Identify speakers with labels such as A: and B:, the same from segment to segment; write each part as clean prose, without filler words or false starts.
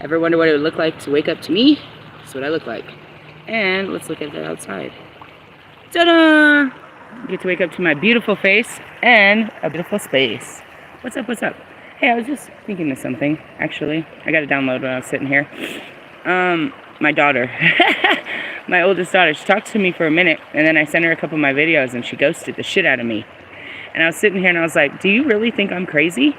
A: Ever wonder what it would look like to wake up to me? That's what I look like. And let's look at the outside. Ta-da! Get to wake up to my beautiful face and a beautiful space. What's up, what's up? Hey, I was just thinking of something, actually. I got it downloaded when I was sitting here. My daughter, my oldest daughter, she talked to me for a minute, and then I sent her a couple of my videos, and she ghosted the shit out of me. And I was sitting here, and I was like, do you really think I'm crazy?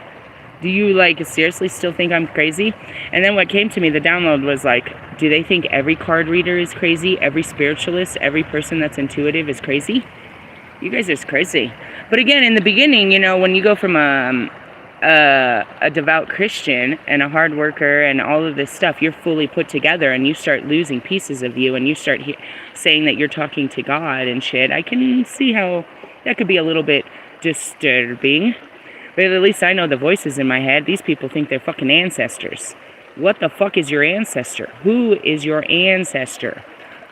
A: Do you, like, seriously still think I'm crazy? And then what came to me, the download was like, do they think every card reader is crazy? Every spiritualist, every person that's intuitive is crazy? You guys are crazy. But again, in the beginning, you know, when you go from a devout Christian and a hard worker and all of this stuff, you're fully put together and you start losing pieces of you and you start saying that you're talking to God and shit. I can see how that could be a little bit disturbing. But at least I know the voices in my head. These people think they're fucking ancestors. What the fuck is your ancestor? Who is your ancestor?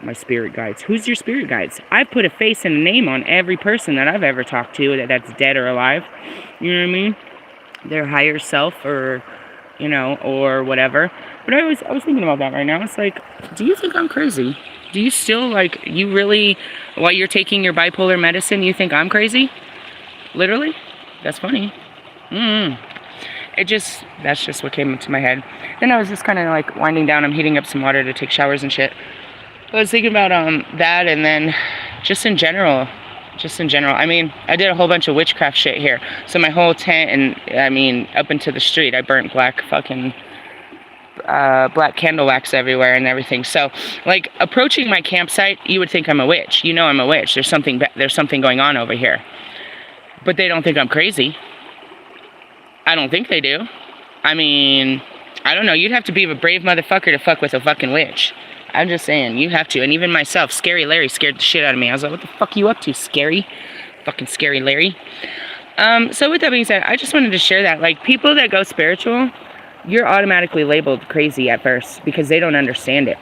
A: My spirit guides. Who's your spirit guides? I've put a face and a name on every person that I've ever talked to that's dead or alive. You know what I mean? Their higher self or, you know, or whatever. But I was thinking about that right now. It's like, do you think I'm crazy? Do you still, like, you really, while you're taking your bipolar medicine, you think I'm crazy? Literally? That's funny. That's just what came into my head. Then I was just kind of like winding down. I'm heating up some water to take showers and shit. I was thinking about that, and then just in general. I mean, I did a whole bunch of witchcraft shit here. So my whole tent, and I mean, up into the street, I burnt black candle wax everywhere and everything. So, like, approaching my campsite, you would think I'm a witch. You know I'm a witch. There's something going on over here. But they don't think I'm crazy. I don't think they do. I mean, I don't know. You'd have to be a brave motherfucker to fuck with a fucking witch. I'm just saying, you have to. And even myself, Scary Larry scared the shit out of me. I was like, what the fuck are you up to, Scary? Fucking Scary Larry. So with that being said, I just wanted to share that. Like, people that go spiritual, you're automatically labeled crazy at first because they don't understand it.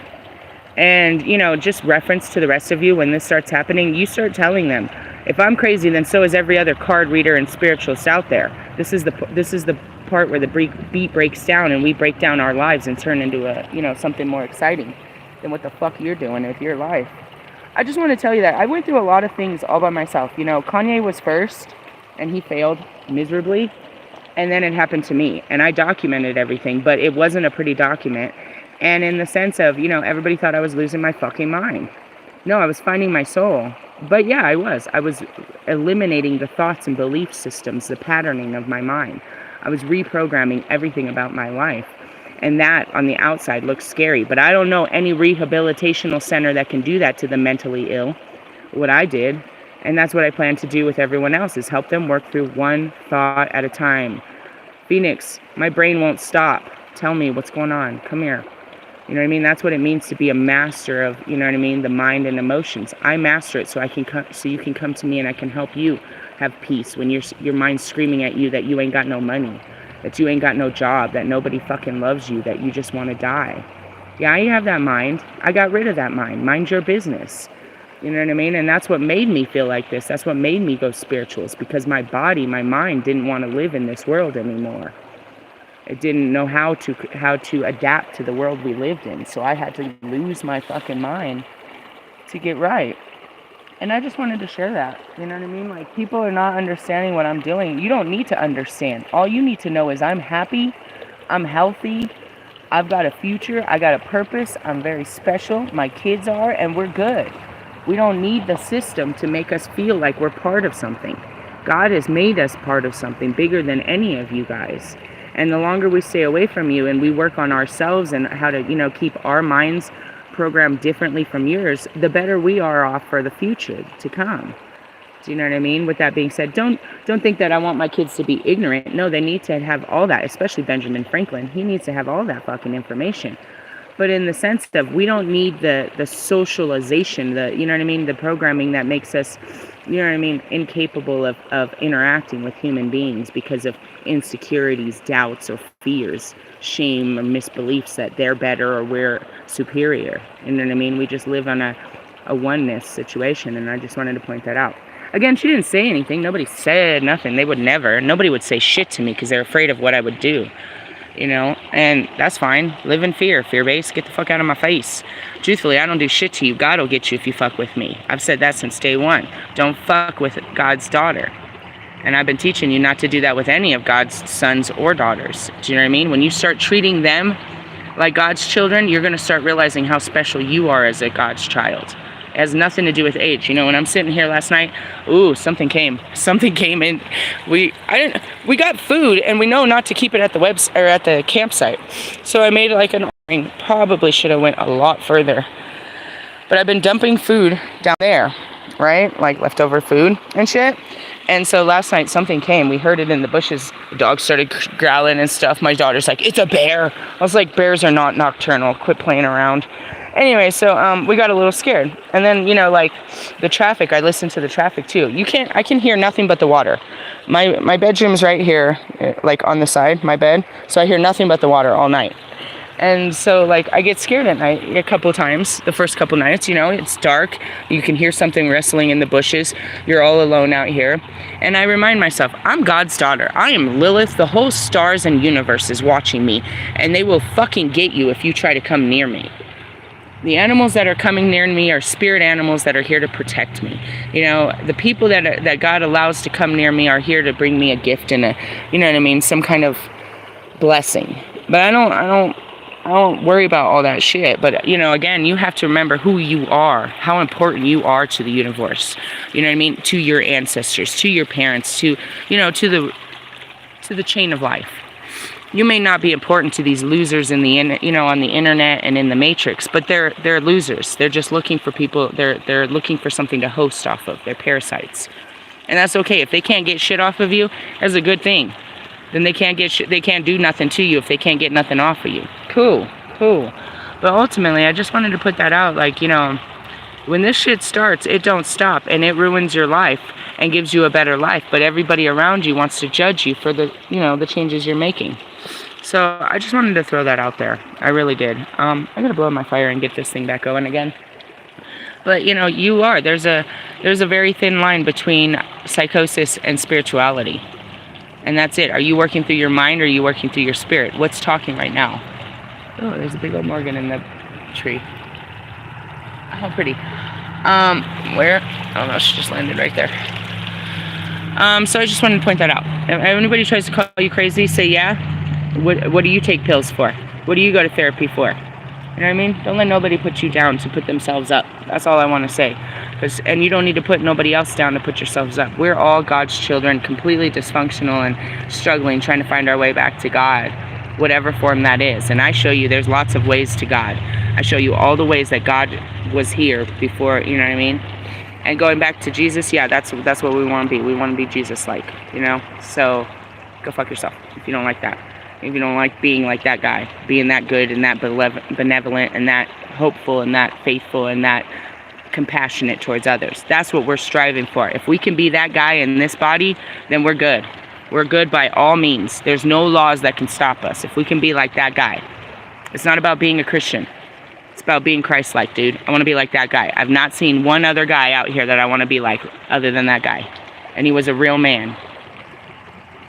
A: And, you know, just reference to the rest of you, when this starts happening, you start telling them, if I'm crazy, then so is every other card reader and spiritualist out there. This is the part where the beat breaks down and we break down our lives and turn into something more exciting than what the fuck you're doing with your life. I just want to tell you that I went through a lot of things all by myself. You know, Kanye was first and he failed miserably, and then it happened to me, and I documented everything, but it wasn't a pretty document. And in the sense of, you know, everybody thought I was losing my fucking mind. No, I was finding my soul. But yeah, I was eliminating the thoughts and belief systems, the patterning of my mind. I was reprogramming everything about my life. And that on the outside looks scary. But I don't know any rehabilitational center that can do that to the mentally ill. What I did. And that's what I plan to do with everyone else, is help them work through one thought at a time. Phoenix, my brain won't stop. Tell me what's going on. Come here. You know what I mean? That's what it means to be a master of, you know what I mean, the mind and emotions. I master it so you can come to me and I can help you have peace when your mind's screaming at you that you ain't got no money, that you ain't got no job, that nobody fucking loves you, that you just want to die. Yeah, I have that mind. I got rid of that mind. Mind your business. You know what I mean? And that's what made me feel like this. That's what made me go spiritual. It's because my body, my mind didn't want to live in this world anymore. It didn't know how to adapt to the world we lived in. So I had to lose my fucking mind to get right. And I just wanted to share that. You know what I mean? Like, people are not understanding what I'm doing. You don't need to understand. All you need to know is I'm happy, I'm healthy, I've got a future, I got a purpose, I'm very special, my kids are, and we're good. We don't need the system to make us feel like we're part of something. God has made us part of something bigger than any of you guys. And the longer we stay away from you and we work on ourselves and how to, you know, keep our minds programmed differently from yours, the better we are off for the future to come. Do you know what I mean? With that being said, don't think that I want my kids to be ignorant. No, they need to have all that, especially Benjamin Franklin. He needs to have all that fucking information. But in the sense of, we don't need the socialization, you know what I mean, the programming that makes us, you know what I mean, incapable of interacting with human beings because of insecurities, doubts, or fears, shame, or misbeliefs that they're better or we're superior. You know what I mean? We just live on a oneness situation, and I just wanted to point that out. Again, she didn't say anything. Nobody said nothing. They would never. Nobody would say shit to me because they're afraid of what I would do. you know, and that's fine. Live in fear, fear-based, get the fuck out of my face. Truthfully, I don't do shit to you. God will get you if you fuck with me. I've said that since day one. Don't fuck with God's daughter. And I've been teaching you not to do that with any of God's sons or daughters. Do you know what I mean? When you start treating them like God's children, you're going to start realizing how special you are as a God's child. It has nothing to do with age. You know, when I'm sitting here last night, ooh, something came in. We got food, and we know not to keep it at the at the campsite. So I made like an offering. Probably should have went a lot further. But I've been dumping food down there, right? Like leftover food and shit. And so last night something came. We heard it in the bushes. The dog started growling and stuff. My daughter's like, "It's a bear." I was like, "Bears are not nocturnal. Quit playing around." Anyway, so we got a little scared. And then, you know, like the traffic, I listen to the traffic too. I can hear nothing but the water. My bedroom's right here, like on the side, my bed. So I hear nothing but the water all night. And so, like, I get scared at night a couple times. The first couple nights, you know, it's dark. You can hear something wrestling in the bushes. You're all alone out here. And I remind myself, I'm God's daughter. I am Lilith. The whole stars and universe is watching me. And they will fucking get you if you try to come near me. The animals that are coming near me are spirit animals that are here to protect me. You know, the people that God allows to come near me are here to bring me a gift and you know what I mean, some kind of blessing. But I don't worry about all that shit. But, you know, again, you have to remember who you are, how important you are to the universe. You know what I mean? To your ancestors, to your parents, to, you know, to the chain of life. You may not be important to these losers in the, you know, on the internet and in the matrix, but they're losers. They're just looking for people. They're looking for something to host off of. They're parasites, and that's okay. If they can't get shit off of you, that's a good thing. Then they can't do nothing to you if they can't get nothing off of you. Cool. But ultimately, I just wanted to put that out. Like, you know, when this shit starts, it don't stop, and it ruins your life and gives you a better life. But everybody around you wants to judge you for the, you know, the changes you're making. So I just wanted to throw that out there. I really did. I'm gonna blow my fire and get this thing back going again. But you know, there's a very thin line between psychosis and spirituality. And that's it. Are you working through your mind or are you working through your spirit? What's talking right now? Oh, there's a big old Morgan in the tree. How pretty. Where? I don't know, she just landed right there. So I just wanted to point that out. If anybody tries to call you crazy, say yeah. What do you take pills for? What do you go to therapy for? You know what I mean? Don't let nobody put you down to put themselves up. That's all I want to say. And you don't need to put nobody else down to put yourselves up. We're all God's children, completely dysfunctional and struggling, trying to find our way back to God, whatever form that is. And I show you there's lots of ways to God. I show you all the ways that God was here before, you know what I mean? And going back to Jesus, yeah, that's what we want to be. We want to be Jesus-like, you know? So go fuck yourself if you don't like that. If you don't like being like that guy, being that good and that benevolent and that hopeful and that faithful and that compassionate towards others. That's what we're striving for. If we can be that guy in this body, then we're good. We're good by all means. There's no laws that can stop us if we can be like that guy. It's not about being a Christian. It's about being Christ-like, dude. I want to be like that guy. I've not seen one other guy out here that I want to be like other than that guy. And he was a real man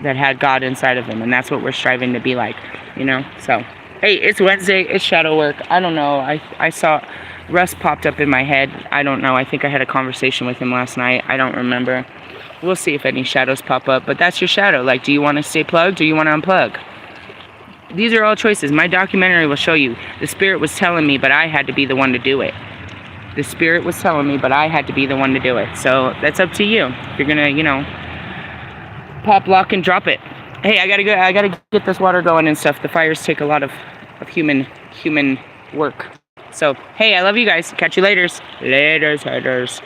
A: that had God inside of him, and that's what we're striving to be like, you know? So, hey, it's Wednesday, it's shadow work. I don't know, I saw Russ popped up in my head. I don't know, I think I had a conversation with him last night. I don't remember. We'll see if any shadows pop up, but that's your shadow. Like, do you want to stay plugged or you want to unplug? These are all choices. My documentary will show you. The spirit was telling me, but I had to be the one to do it. The spirit was telling me, but I had to be the one to do it. So that's up to you. If you're gonna, you know, pop, lock, and drop it. Hey, I gotta get this water going and stuff. The fires take a lot of human work. So, hey, I love you guys. Catch you later. Haters.